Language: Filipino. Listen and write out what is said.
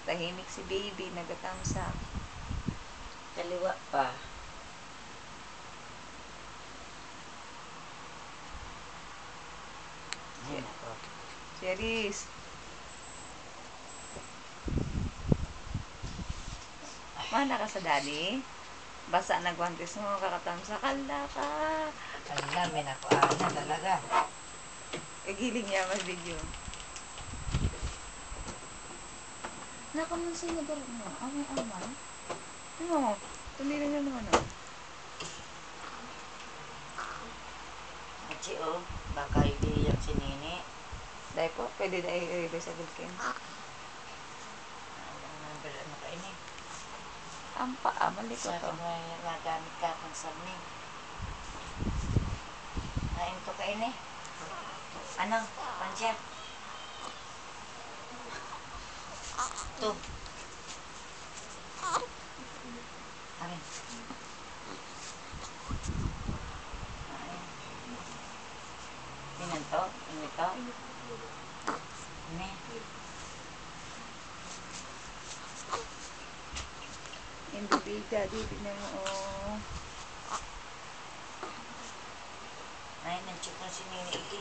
Tahimik si baby, nagatamsak. Kaliwa pa. Ay, nako. Cheris. Mana ka sa daddy? Basa nagwantes mo, kakatamsak. Kala ka. Ala, may nakuha na talaga. Kagiling niya mas video. Nakamansin na ba mo? Amay-amay? Ano? Tumira niya naman ano? Achi, oh. Baka hindi yung sinini. Dahil po, pwede dahil i-reverse sa gilkin. Ano ka ini? Ang paa, mali ko Sa to. akin may nagamit ka pang sabning. Kain to ka ini. Ano? Pansya? Ito. Amin. Inan to? Ini to? Ini. Hindi big daddy, tignan mo, oh. Ay, nanchuk na si Nini Iki.